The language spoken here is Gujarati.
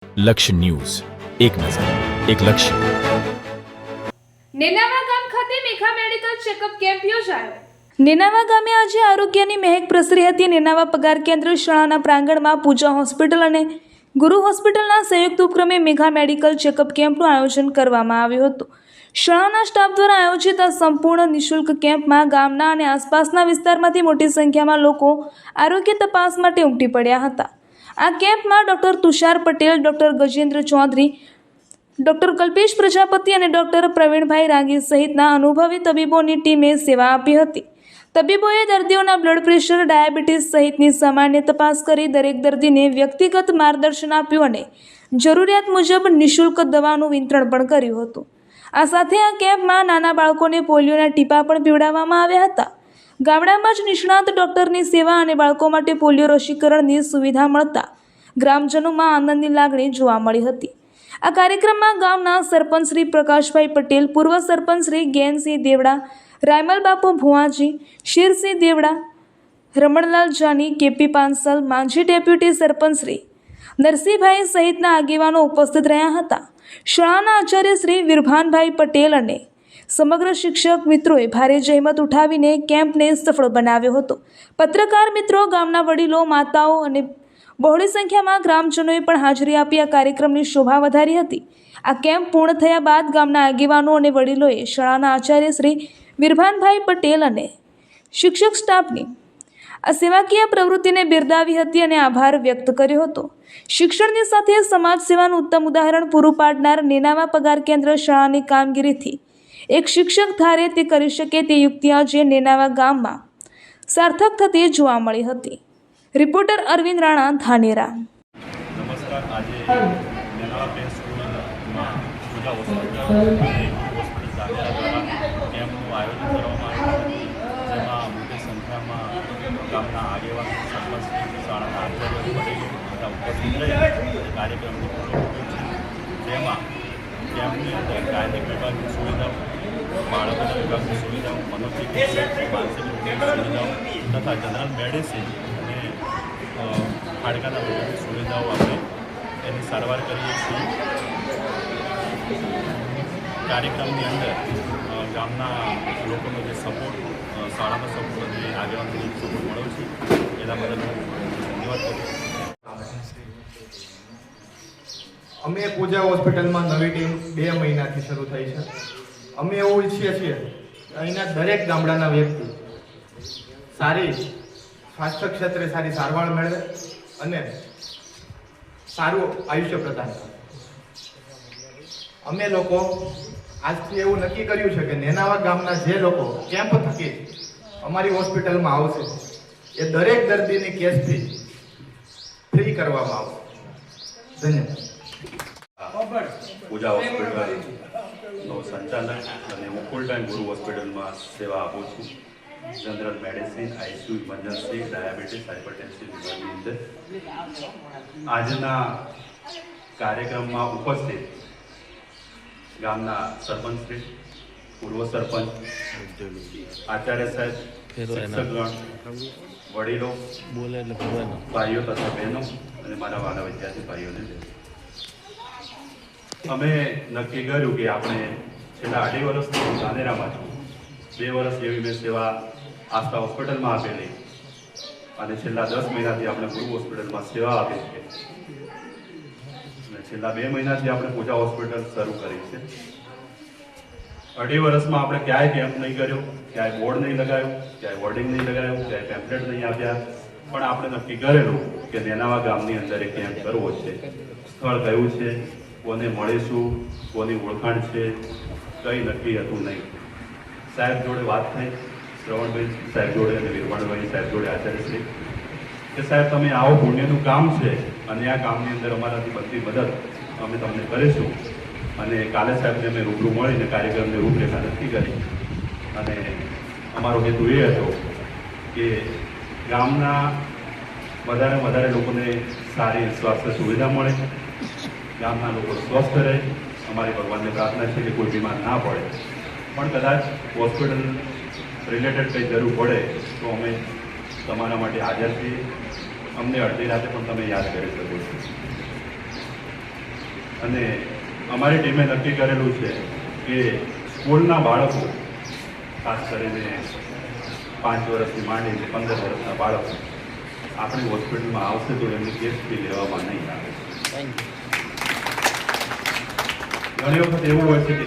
લક્ષ્ય ન્યૂઝ, એક નજર, એક લક્ષ્ય. નેનાવા ગામ ખાતે મેઘા મેડિકલ ચેકઅપ કેમ્પ યોજાયો. નેનાવા ગામે આજે આરોગ્યની મહેક પ્રસરી હતી. નેનાવા પગાર કેન્દ્ર શાળાના પ્રાંગણમાં પૂજા હોસ્પિટલ અને ગુરુ હોસ્પિટલના સંયુક્ત ઉપક્રમે મેઘા મેડિકલ ચેકઅપ કેમ્પનું આયોજન કરવામાં આવ્યું હતું. શાળાના સ્ટાફ દ્વારા આયોજિત આ સંપૂર્ણ નિઃશુલ્ક કેમ્પમાં ગામના અને આસપાસના વિસ્તારમાંથી મોટી સંખ્યામાં લોકો આરોગ્ય તપાસ માટે ઉમટી પડ્યા હતા. આ કેમ્પમાં doctor Tushar Patel, doctor Gajendra Chaudhary, doctor Kalpesh Prajapati અને ડૉક્ટર પ્રવીણભાઈ રાગી સહિતના અનુભવી તબીબોની ટીમે સેવા આપી હતી. તબીબોએ દર્દીઓના બ્લડ પ્રેશર, ડાયાબિટીસ સહિતની સામાન્ય તપાસ કરી દરેક દર્દીને વ્યક્તિગત માર્ગદર્શન આપ્યું અને જરૂરિયાત મુજબ નિઃશુલ્ક દવાનું વિતરણ પણ કર્યું હતું. આ સાથે આ કેમ્પમાં નાના બાળકોને પોલિયોના ટીપા પણ પીવડાવવામાં આવ્યા હતા. ગામડામાં જ નિષ્ણાત ડૉક્ટરની સેવા અને બાળકો માટે પોલિયો રસીકરણની સુવિધા મળતા ગ્રામજનોમાં આનંદની લાગણી જોવા મળી હતી. આ કાર્યક્રમમાં ગામના સરપંચ શ્રી પ્રકાશભાઈ પટેલ, પૂર્વ સરપંચ શ્રી જ્ઞાનસિંહ દેવડા, રાયમલ બાપુ ભુવાજી, શેરસિંહ દેવડા, રમણલાલ જાની, કેપી પાંસલ, માંઝી ડેપ્યુટી સરપંચ શ્રી નરસિંહભાઈ સહિતના આગેવાનો ઉપસ્થિત રહ્યા હતા. શાળાના આચાર્ય શ્રી વિરભાનભાઈ પટેલ અને સમગ્ર શિક્ષક મિત્રોએ ભારે જહેમત ઉઠાવીને કેમ્પને સફળ બનાવ્યો હતો. પત્રકાર મિત્રો, ગામના વડીલો, માતાઓ અને બહોળી સંખ્યામાં ગ્રામજનોએ પણ હાજરી આપી આ કાર્યક્રમની શોભા વધારી હતી. આ કેમ્પ પૂર્ણ થયા બાદ ગામના આગેવાનો અને વડીલોએ શાળાના આચાર્ય શ્રી વિરભાનભાઈ પટેલ અને શિક્ષક સ્ટાફની આ સેવાકીય પ્રવૃત્તિને બિરદાવી હતી અને આભાર વ્યક્ત કર્યો હતો. શિક્ષણની સાથે સમાજ સેવાનું ઉત્તમ ઉદાહરણ પૂરું પાડનાર નેનાવા પગાર કેન્દ્ર શાળાની કામગીરીથી એક શિક્ષક ધારે તે કરી શકે તે યુક્તિ આજે નેનાવા ગામમાં સાર્થક થતી જોવા મળી હતી. રિપોર્ટર અરવિંદ રાણા, ધાનેરા. નમસ્કાર. આજે નેનાવા પ્લે સ્કૂલમાં પૂજા હોસ્પિટલ ધાનેરા દ્વારા કેમ્પનું આયોજન કરવામાં આવ્યું છે, જેમાં મોટી સંખ્યામાં ગામના આગેવાનો, સરપંચ, શાળાના આચાર્યો, વડીલો બધા ઉપસ્થિત રહી કાર્યક્રમની પૂર્ણ છે. જેમાં કેમ્પની અંદર ગાયનિક વિભાગની સુવિધાઓ, બાળકોના વિભાગની સુવિધાઓ, મનોચિકિત્સક, માનસિક રોગની સુવિધાઓ તથા જનરલ મેડિસિન અને હાડકાના રોગોની સુવિધાઓ આપણે એની સારવાર કરીએ છીએ. કાર્યક્રમની અંદર ગામના લોકોનો જે સપોર્ટ, શાળાનો સપોર્ટ અને આગેવાનનો સપોર્ટ મળ્યો છે એના બદલ હું ધન્યવાદ કરું છું. અમે પૂજા હોસ્પિટલમાં નવી ટીમ 2 મહિનાથી શરૂ થઈ છે. અમે એવું ઈચ્છીએ છીએ અહીંના દરેક ગામડાના વ્યક્તિ સારી સ્વાસ્થ્ય ક્ષેત્રે સારી સારવાર મેળવે અને સારું આયુષ્ય પ્રદાન કરે. અમે લોકો આજથી એવું નક્કી કર્યું છે કે નેનાવા ગામના જે લોકો કેમ્પ થકી અમારી હોસ્પિટલમાં આવશે એ દરેક દર્દીની કેસ ફી ફ્રી કરવામાં આવશે. ધન્યવાદ. પૂજા હોસ્પિટલનો સંચાલક અને હું ફૂલ ટાઈમ ગુરુ હોસ્પિટલમાં સેવા આપું છું. General medicine, ICU, emergency, diabetes, hypertension વિભાગની અંદર. આજના કાર્યક્રમમાં ઉપસ્થિત ગામના સરપંચશ્રી, પૂર્વ સરપંચ, આચાર્ય સાહેબ, શિક્ષકગણ, વડીલો, ભાઈઓ તથા બહેનો અને મારા વાલા વિદ્યાર્થી ભાઈઓને અમે નક્કી કર્યું કે આપણે છેલ્લા 2.5 વર્ષથી ધાનેરામાં છું. 2 વર્ષ જેવી મેં સેવા આસ્થા હોસ્પિટલમાં આપેલી અને છેલ્લા 10 મહિનાથી આપણે ગુરુ હોસ્પિટલમાં સેવા આપી છે અને છેલ્લા 2 મહિનાથી આપણે પૂજા હોસ્પિટલ શરૂ કરી છે. 2.5 વર્ષમાં આપણે ક્યાંય કેમ્પ નહીં કર્યો, ક્યાંય બોર્ડ નહીં લગાવ્યું, ક્યાંય હોર્ડિંગ નહીં લગાવ્યું, ક્યાંય પેમ્પલેટ નહીં આપ્યા, પણ આપણે નક્કી કરેલું કે નેનાવા ગામની અંદર એક કેમ્પ કરવો છે. સ્થળ કયું છે, કોને મળીશું, કોની ઓળખાણ છે, કંઈ નક્કી હતું નહીં. સાહેબ જોડે વાત થઈ, શ્રવણભાઈ સાહેબ જોડે અને વિરવાણભાઈ સાહેબ જોડે આચાર્યશ્રી કે સાહેબ તમે આવો, પુણ્યનું કામ છે અને આ કામની અંદર અમારાથી બધી મદદ અમે તમને કરીશું. અને કાલે સાહેબને અમે રૂબરૂ મળીને કાર્યક્રમની રૂપરેખા નક્કી કરી અને અમારો હેતુ એ હતો કે ગામના વધારે લોકોને સારી સ્વાસ્થ્ય સુવિધા મળે, ગામના લોકો સ્વસ્થ રહે. અમારી ભગવાનને પ્રાર્થના છે કે કોઈ બીમાર ના પડે, પણ કદાચ હોસ્પિટલ રિલેટેડ કંઈ જરૂર પડે તો અમે તમારા માટે હાજર છીએ. અમને અડધી રાતે પણ તમે યાદ કરી શકો છો. અને અમારી ટીમે નક્કી કરેલું છે કે સ્કૂલના બાળકો, ખાસ કરીને 5 વર્ષથી માંડીને 15 વર્ષના બાળકો આપણી હોસ્પિટલમાં આવશે તો એમની કેસ ફી લેવામાં નહીં આવે. ઘણી વખત એવું હોય છે કે